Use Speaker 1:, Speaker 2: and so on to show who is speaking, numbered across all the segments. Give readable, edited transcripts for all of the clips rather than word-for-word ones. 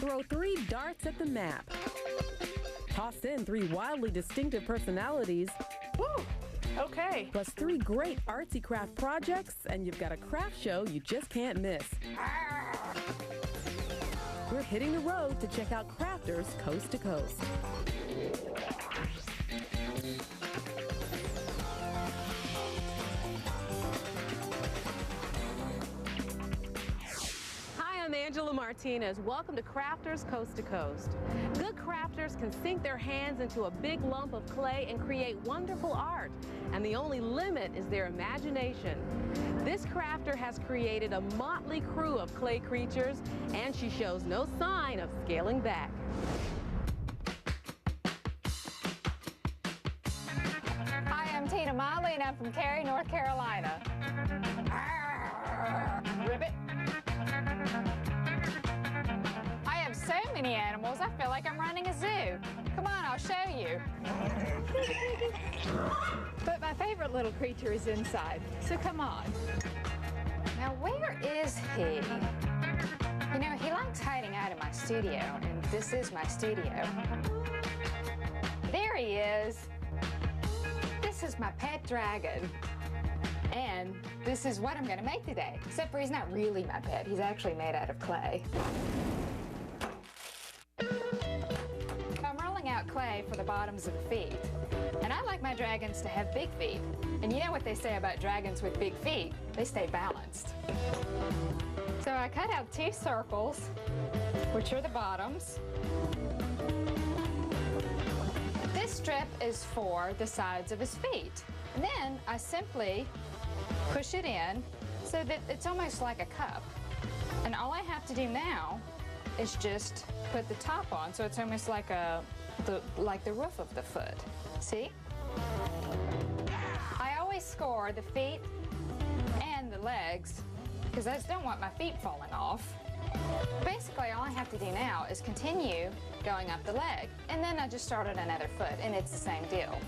Speaker 1: Throw 3 darts at the map. Toss in 3 wildly distinctive personalities.
Speaker 2: Woo! Okay.
Speaker 1: Plus 3 great artsy craft projects, and you've got a craft show you just can't miss. We're hitting the road to check out Crafters Coast to Coast. I'm Angela Martinez. Welcome to Crafters Coast to Coast. Good crafters can sink their hands into a big lump of clay and create wonderful art, and the only limit is their imagination. This crafter has created a motley crew of clay creatures, and she shows no sign of scaling back.
Speaker 3: Hi, I'm Tina Motley, and I'm from Cary, North Carolina. Ribbit. So many animals, I feel like I'm running a zoo. Come on, I'll show you. But my favorite little creature is inside, so come on. Now, where is he? You know, he likes hiding out in my studio, and this is my studio. There he is. This is my pet dragon. And this is what I'm gonna make today, except for he's not really my pet. He's actually made out of clay. Out clay for the bottoms of the feet. And I like my dragons to have big feet. And you know what they say about dragons with big feet? They stay balanced. So I cut out 2 circles, which are the bottoms. This strip is for the sides of his feet. And then I simply push it in so that it's almost like a cup. And all I have to do now is just put the top on, so it's almost like the roof of the foot. See? I always score the feet and the legs because I just don't want my feet falling off. Basically, all I have to do now is continue going up the leg, and then I just started another foot, and it's the same deal.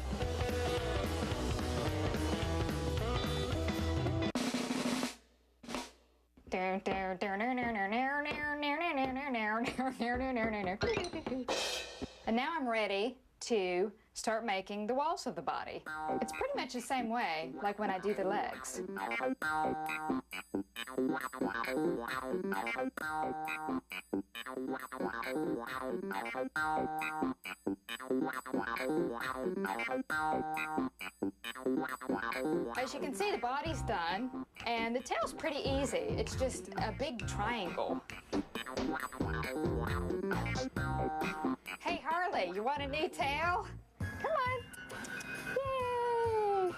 Speaker 3: And now I'm ready to start making the walls of the body. It's pretty much the same way like when I do the legs. As you can see, the body's done, and the tail's pretty easy. It's just a big triangle. Hey Harley, you want a new tail? Come on. Yay!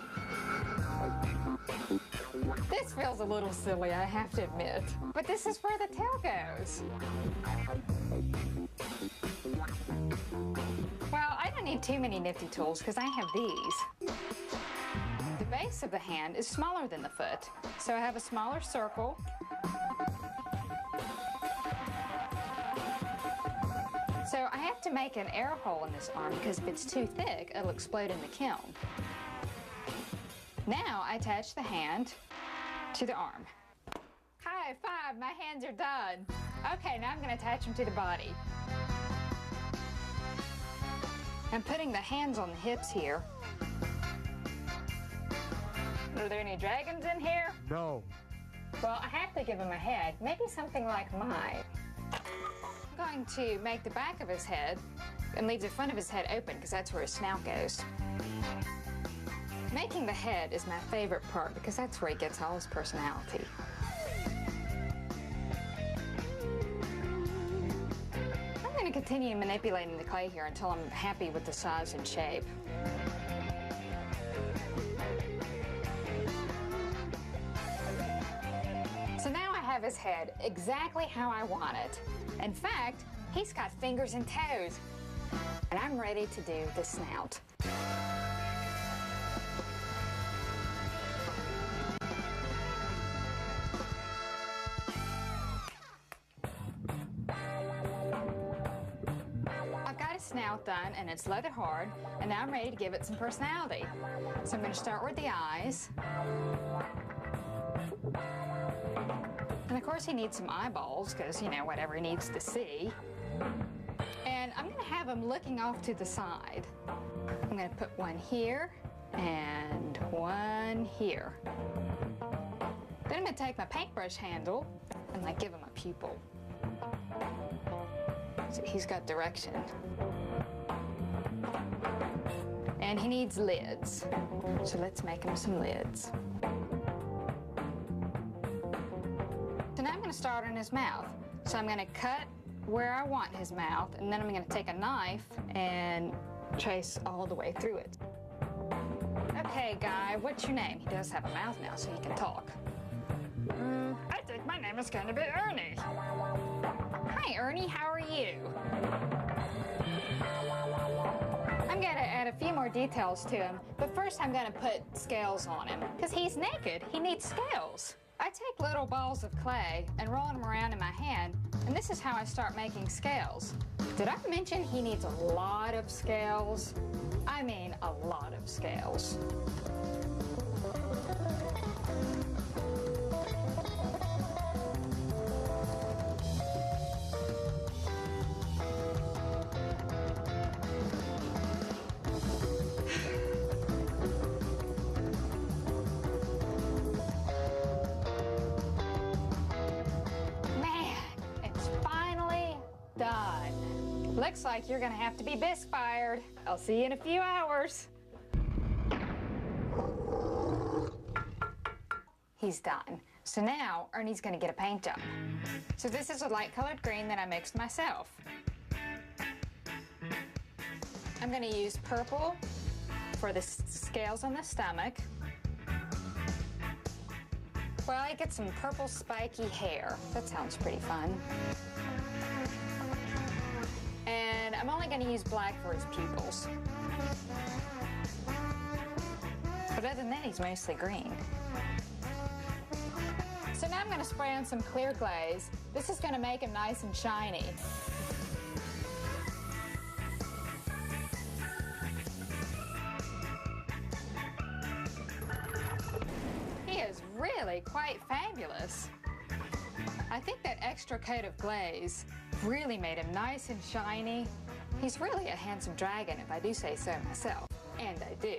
Speaker 3: This feels a little silly, I have to admit. But this is where the tail goes. Well, I don't need too many nifty tools because I have these. The base of the hand is smaller than the foot, so I have a smaller circle. So I have to make an air hole in this arm because if it's too thick, it'll explode in the kiln. Now I attach the hand to the arm. High five, my hands are done. Okay, now I'm going to attach them to the body. I'm putting the hands on the hips here. Are there any dragons in here?
Speaker 4: No.
Speaker 3: Well, I have to give him a head, maybe something like mine. I'm going to make the back of his head and leave the front of his head open because that's where his snout goes. Making the head is my favorite part because that's where he gets all his personality. I'm going to continue manipulating the clay here until I'm happy with the size and shape. So now I have his head exactly how I want it. In fact, he's got fingers and toes. And I'm ready to do the snout. I've got his snout done and it's leather hard, and now I'm ready to give it some personality. So I'm going to start with the eyes. And of course, course, he needs some eyeballs because, you know, whatever he needs to see. And I'm going to have him looking off to the side. I'm going to put one here and one here. Then I'm going to take my paintbrush handle and like give him a pupil. So he's got direction. And he needs lids. So let's make him some lids. So now I'm going to start on his mouth. So I'm going to cut where I want his mouth, and then I'm going to take a knife and trace all the way through it. Okay, Guy, what's your name? He does have a mouth now, so he can talk. I think my name is going to be Ernie. Hi, Ernie, how are you? I'm going to add a few more details to him, but first I'm going to put scales on him, because he's naked. He needs scales. I take little balls of clay and roll them around in my hand, and this is how I start making scales. Did I mention he needs a lot of scales? I mean a lot of scales. Done. Looks like you're gonna have to be bisque fired. I'll see you in a few hours. He's done. So now Ernie's gonna get a paint job. So this is a light colored green that I mixed myself. I'm gonna use purple for the scales on the stomach. Well, I get some purple spiky hair. That sounds pretty fun. And I'm only going to use black for his pupils. But other than that, he's mostly green. So now I'm going to spray on some clear glaze. This is going to make him nice and shiny. He is really quite fabulous. I think that extra coat of glaze really made him nice and shiny. He's really a handsome dragon, if I do say so myself. And I do.